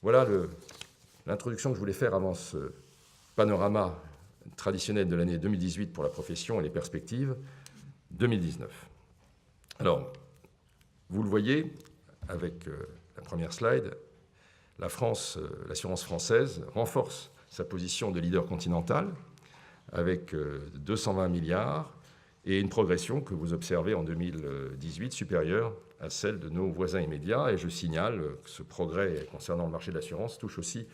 Voilà l'introduction que je voulais faire avant ce panorama traditionnel de l'année 2018 pour la profession et les perspectives 2019. Alors, vous le voyez, avec la première slide, la France, l'assurance française renforce sa position de leader continental avec 220 milliards et une progression que vous observez en 2018 supérieure à celle de nos voisins immédiats. Et je signale que ce progrès concernant le marché de l'assurance touche aussi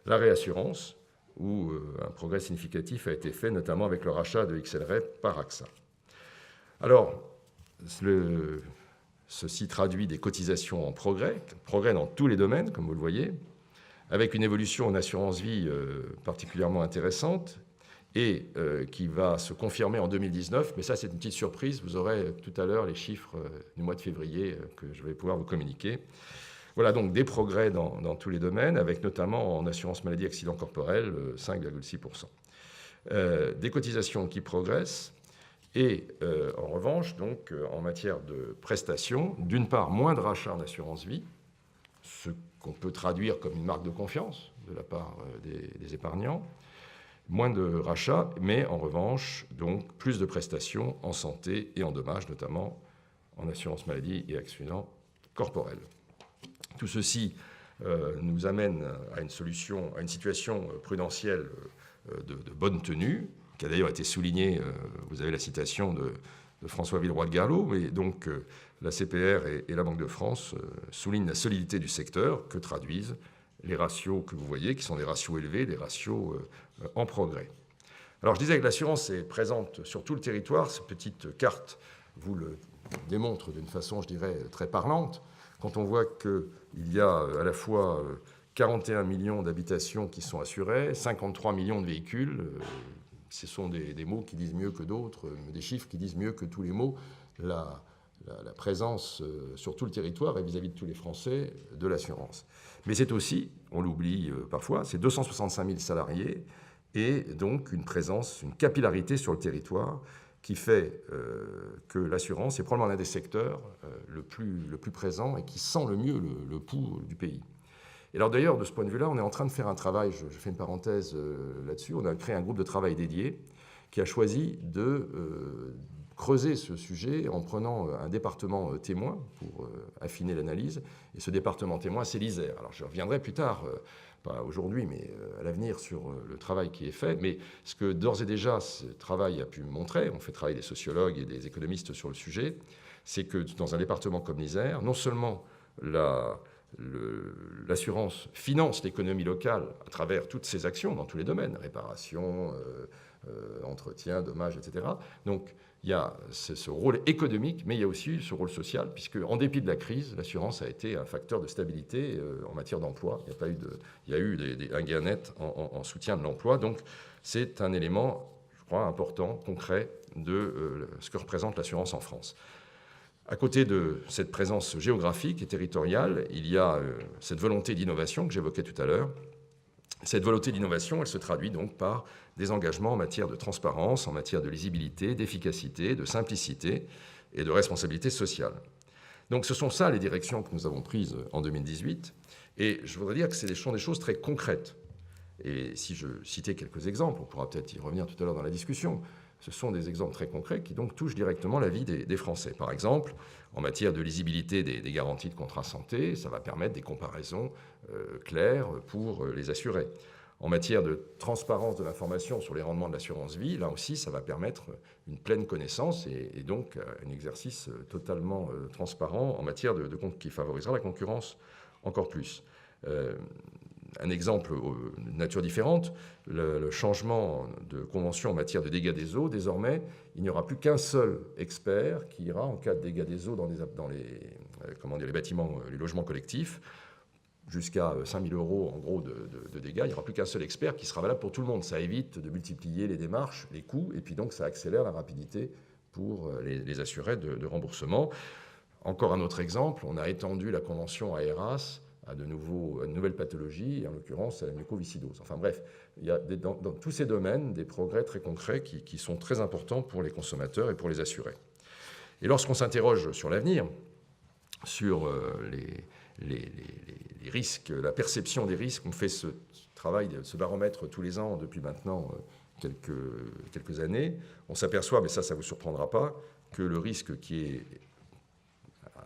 la réassurance, où un progrès significatif a été fait, notamment avec le rachat de XLREP par AXA. Alors, ceci traduit des cotisations en progrès dans tous les domaines, comme vous le voyez, avec une évolution en assurance vie particulièrement intéressante et qui va se confirmer en 2019. Mais ça, c'est une petite surprise. Vous aurez tout à l'heure les chiffres du mois de février que je vais pouvoir vous communiquer. Voilà donc des progrès dans tous les domaines, avec notamment en assurance maladie accident corporel, 5,6%. Des cotisations qui progressent. Et en revanche, donc, en matière de prestations, d'une part, moins de rachats en assurance vie, ce qu'on peut traduire comme une marque de confiance de la part des épargnants, moins de rachats, mais en revanche, donc, plus de prestations en santé et en dommages, notamment en assurance maladie et accident corporel. Tout ceci nous amène à une situation prudentielle de bonne tenue, qui a d'ailleurs été soulignée, vous avez la citation de François Villeroy de Galhau, et donc la CPR et la Banque de France soulignent la solidité du secteur que traduisent les ratios que vous voyez, qui sont des ratios élevés, des ratios en progrès. Alors je disais que l'assurance est présente sur tout le territoire. Cette petite carte vous le démontre d'une façon, je dirais, très parlante. Quand on voit qu'il y a à la fois 41 millions d'habitations qui sont assurées, 53 millions de véhicules, ce sont des mots qui disent mieux que d'autres, des chiffres qui disent mieux que tous les mots, la présence sur tout le territoire et vis-à-vis de tous les Français de l'assurance. Mais c'est aussi, on l'oublie parfois, c'est 265 000 salariés et donc une présence, une capillarité sur le territoire qui fait que l'assurance est probablement l'un des secteurs le plus présent et qui sent le mieux le pouls du pays. Et alors d'ailleurs, de ce point de vue-là, on est en train de faire un travail, je fais une parenthèse là-dessus, on a créé un groupe de travail dédié qui a choisi de creuser ce sujet en prenant un département témoin pour affiner l'analyse. Et ce département témoin, c'est l'Isère. Alors je reviendrai plus tard, pas aujourd'hui, mais à l'avenir, sur le travail qui est fait. Mais ce que d'ores et déjà ce travail a pu montrer, on fait travailler des sociologues et des économistes sur le sujet, c'est que dans un département comme l'Isère, non seulement l'assurance finance l'économie locale à travers toutes ses actions dans tous les domaines, réparation, entretien, dommages, etc. Donc il y a ce rôle économique, mais il y a aussi ce rôle social, puisque en dépit de la crise, l'assurance a été un facteur de stabilité en matière d'emploi. Il y a eu un gain net en soutien de l'emploi. Donc c'est un élément, je crois, important, concret de ce que représente l'assurance en France. À côté de cette présence géographique et territoriale, il y a cette volonté d'innovation que j'évoquais tout à l'heure. Cette volonté d'innovation, elle se traduit donc par des engagements en matière de transparence, en matière de lisibilité, d'efficacité, de simplicité et de responsabilité sociale. Donc ce sont ça les directions que nous avons prises en 2018. Et je voudrais dire que ce sont des choses très concrètes. Et si je citais quelques exemples, on pourra peut-être y revenir tout à l'heure dans la discussion, ce sont des exemples très concrets qui donc touchent directement la vie des Français. Par exemple, en matière de lisibilité des garanties de contrat santé, ça va permettre des comparaisons claires pour les assurés. En matière de transparence de l'information sur les rendements de l'assurance vie, là aussi, ça va permettre une pleine connaissance et donc un exercice totalement transparent en matière qui favorisera la concurrence encore plus. Un exemple de nature différente, le changement de convention en matière de dégâts des eaux. Désormais, il n'y aura plus qu'un seul expert qui ira en cas de dégâts des eaux dans les bâtiments, les logements collectifs, jusqu'à 5 000 € en gros de dégâts. Il n'y aura plus qu'un seul expert qui sera valable pour tout le monde. Ça évite de multiplier les démarches, les coûts, et puis donc ça accélère la rapidité pour les assurés de remboursement. Encore un autre exemple, on a étendu la convention AERAS à de nouvelles pathologies, et en l'occurrence à la mucoviscidose. Enfin bref, il y a dans tous ces domaines des progrès très concrets qui sont très importants pour les consommateurs et pour les assurés. Et lorsqu'on s'interroge sur l'avenir, sur les risques, la perception des risques. On fait ce travail, ce baromètre tous les ans depuis maintenant quelques années. On s'aperçoit, mais ça ne vous surprendra pas, que le risque qui est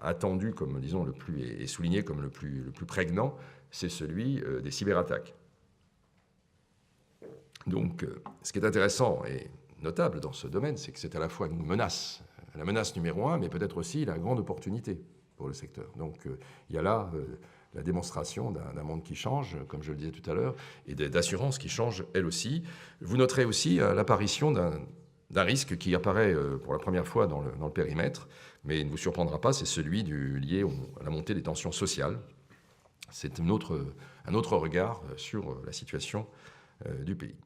attendu comme, disons, et souligné comme le plus prégnant, c'est celui des cyberattaques. Donc, ce qui est intéressant et notable dans ce domaine, c'est que c'est à la fois une menace, la menace numéro un, mais peut-être aussi la grande opportunité pour le secteur. Donc, il y a là la démonstration d'un monde qui change, comme je le disais tout à l'heure, et d'assurances qui changent elle aussi. Vous noterez aussi l'apparition d'un risque qui apparaît pour la première fois dans le périmètre, mais il ne vous surprendra pas, c'est celui lié à la montée des tensions sociales. C'est un autre regard sur la situation du pays.